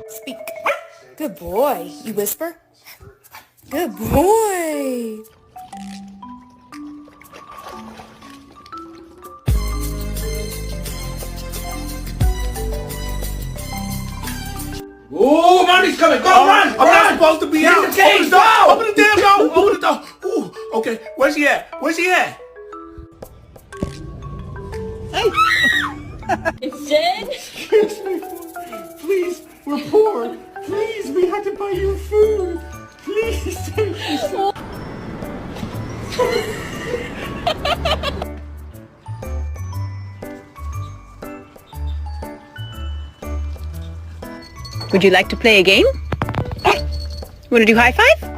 Speak. Good boy. You whisper? Good boy. Ooh, Mommy's coming. Go, run! I'm not supposed to be out. Open the cage, door. go! Open the damn door. Open the door. Ooh, okay. Where's he at? Where's he at? It's dead? Excuse me. Please, we're poor. Please, we have to buy you food. Please, take us. Would you like to play a game? Want to do high five?